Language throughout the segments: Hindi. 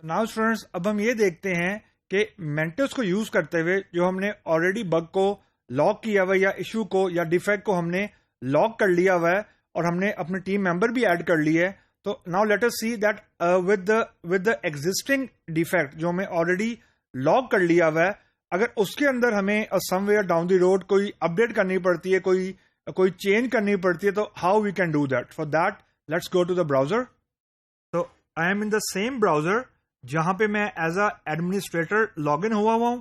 नाउ स्टूडेंट्स, अब हम ये देखते हैं कि मेंटोस को यूज करते हुए जो हमने ऑलरेडी बग को लॉक किया हुआ है या इशू को या डिफेक्ट को हमने लॉक कर लिया हुआ है और हमने अपने टीम मेंबर भी ऐड कर लिए है। तो now let us see that with the existing defect जो हमें ऑलरेडी लॉक कर लिया हुआ है, अगर उसके अंदर हमें समवेयर डाउन द रोड कोई अपडेट करनी पड़ती है, कोई चेंज करनी पड़ती है, तो how we can do that. For that let's go to the browser. तो I am in the same browser जहां पे मैं as a administrator log in हुआ हूं।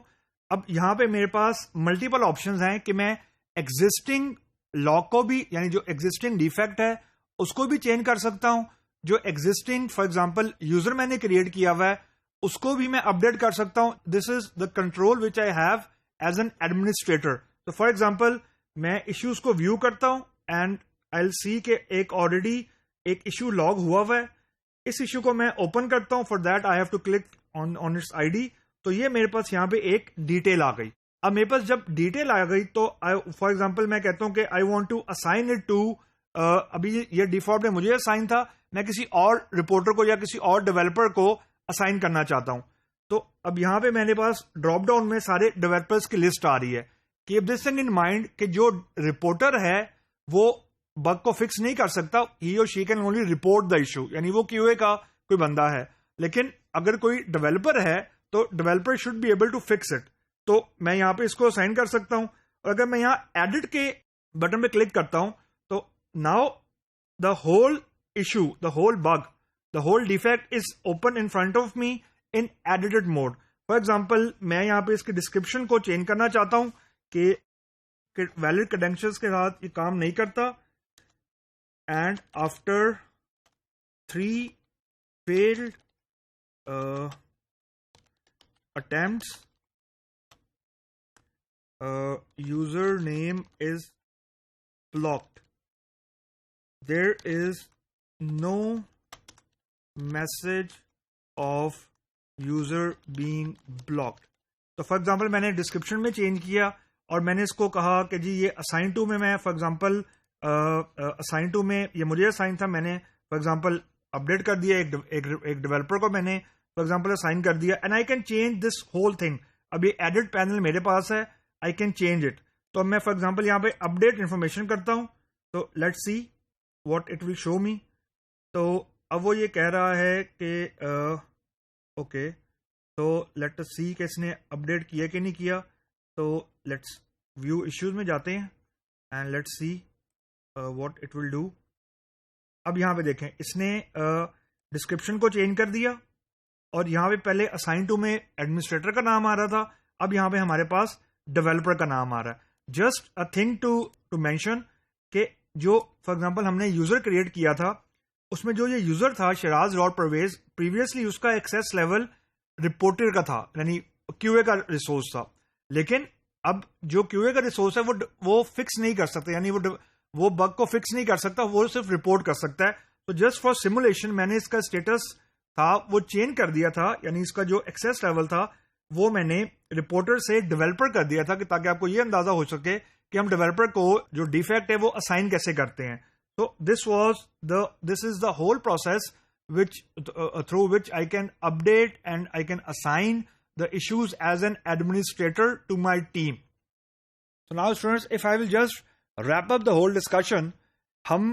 अब यहां पे मेरे पास मल्टीपल ऑप्शंस हैं कि मैं एग्जिस्टिंग लॉग को भी, यानी जो एग्जिस्टिंग डिफेक्ट है उसको भी चेंज कर सकता हूं। जो एग्जिस्टिंग फॉर एग्जांपल यूजर मैंने क्रिएट किया हुआ है उसको भी मैं अपडेट कर सकता हूं। This is the control which I have as an administrator. तो फॉर एग्जांपल मैं इश्यूज को व्यू करता हूं एंड आई विल सी के एक ऑलरेडी एक इश्यू लॉग हुआ है। इस इश्यू को मैं ओपन करता हूं। For that I have to click on its ID. तो ये मेरे पास यहाँ पे एक डिटेल आ गई। अब मेरे पास जब डिटेल आ गई तो फॉर एग्जांपल मैं कहता हूं कि I want to assign it to, अभी ये डिफॉल्ट में मुझे असाइन था, मैं किसी और रिपोर्टर को या किसी और डेवलपर को असाइन करना चाहता हूं। तो अब यहां पे मेरे पास ड्रॉप डाउन में सारे डेवलपर्स की लिस्ट आ रही है। Keep this thing in mind कि जो रिपोर्टर है वो बग को फिक्स नहीं कर सकता, ही और she can only report the issue, यानी वो क्यूए का कोई बंदा है। लेकिन अगर कोई डेवलपर है तो developer should be able to fix it. तो मैं यहां पे इसको असाइन कर सकता हूं। और अगर मैं यहां एडिट के बटन पे क्लिक करता हूं तो now the whole issue, the whole bug, the whole defect is open in front of me in edited mode. For example, मैं यहाँ पे इसके डिस्क्रिप्शन को चेंज करना चाहता हूँ कि वैलिड क्रेडेंशियल्स के साथ ये काम नहीं करता and after 3 failed attempts user name is blocked. There is no message of user being blocked. तो फॉर एग्जांपल मैंने डिस्क्रिप्शन में चेंज किया और मैंने इसको कहा कि जी ये असाइन टू में, मैं फॉर एग्जांपल असाइन टू में ये मुझे असाइन था, मैंने फॉर एग्जांपल अपडेट कर दिया, एक डेवलपर को मैंने फॉर एग्जांपल असाइन कर दिया and I can change this whole thing. अब ये एडिट पैनल मेरे पास है, आई कैन चेंज इट। तो मैं फॉर एग्जांपल यहाँ पे अपडेट इन्फॉर्मेशन करता हूँ। तो let's see what it will show मी। तो अब वो ये कह रहा है कि ओके, तो लेट अस सी कि इसने अपडेट किया कि नहीं किया। तो लेट्स व्यू इश्यूज में जाते हैं and let's see what it will do. अब यहाँ पे देखें, इसने डिस्क्रिप्शन को चेंज कर दिया और यहाँ पे पहले असाइन टू में एडमिनिस्ट्रेटर का नाम आ रहा था, अब यहाँ पे हमारे पास डेवलपर का नाम आ रहा है। Just a thing to mention कि जो फॉर एग्जांपल हमने यूजर क्रिएट किया था उसमें जो ये यूजर था शराज रॉड परवेज, प्रीवियसली उसका एक्सेस लेवल रिपोर्टर का था, यानी क्यूए का रिसोर्स था। लेकिन अब जो क्यूए का रिसोर्स है वो फिक्स नहीं कर सकता, यानी वो बग को फिक्स नहीं कर सकता, वो सिर्फ रिपोर्ट कर सकता है। तो जस्ट फॉर सिमुलेशन मैंने इसका स्टेटस था वो चेंज कर दिया था, यानी इसका जो एक्सेस लेवल था वो मैंने रिपोर्टर से डेवलपर कर दिया था कि ताकि आपको ये अंदाजा हो सके कि हम डेवलपर को जो डिफेक्ट है वो असाइन कैसे करते हैं। So this is the whole process through which I can update and I can assign the issues as an administrator to my team. So now students, if I will just wrap up the whole discussion, हम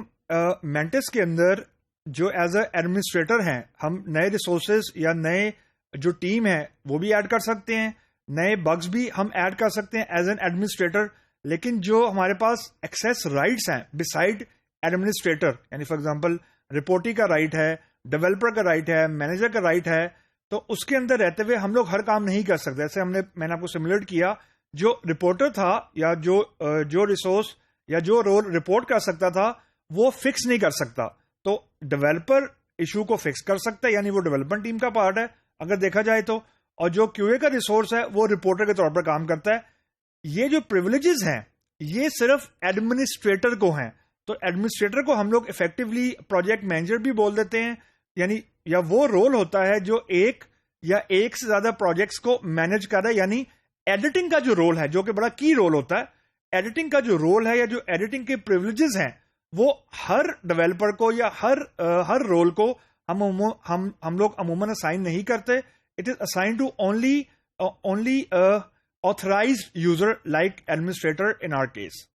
Mantis के अंदर जो as a administrator हैं, हम नए resources या नए जो टीम है वो भी ऐड कर सकते हैं, नए bugs भी हम ऐड कर सकते हैं as an administrator। लेकिन जो हमारे पास access rights हैं beside एडमिनिस्ट्रेटर, यानी फॉर एग्जांपल रिपोर्टी का राइट है, डेवलपर का राइट है, मैनेजर का राइट है, तो उसके अंदर रहते हुए हम लोग हर काम नहीं कर सकते। जैसे मैंने आपको सिमुलेट किया, जो रिपोर्टर था या जो रिसोर्स या जो रोल रिपोर्ट कर सकता था वो फिक्स नहीं कर सकता। तो डेवलपर इशू को फिक्स कर सकता है, यानी वो डेवलपमेंट टीम का पार्ट है अगर देखा जाए तो, और जो क्यूए का रिसोर्स है वो रिपोर्टर के तौर पर काम करता है। ये जो प्रिविलेजेस हैं ये सिर्फ एडमिनिस्ट्रेटर को हैं। तो एडमिनिस्ट्रेटर को हम लोग इफेक्टिवली प्रोजेक्ट मैनेजर भी बोल देते हैं, यानी या वो रोल होता है जो एक या एक से ज्यादा प्रोजेक्ट्स को मैनेज कर रहा है, यानी एडिटिंग का जो रोल है जो कि बड़ा की रोल होता है। एडिटिंग का जो रोल है या जो एडिटिंग के प्रिविलेजेस हैं वो हर डेवलपर को या हर रोल को हम लोग अमूमन असाइन नहीं करते. It is assign to only authorised user like administrator in our case.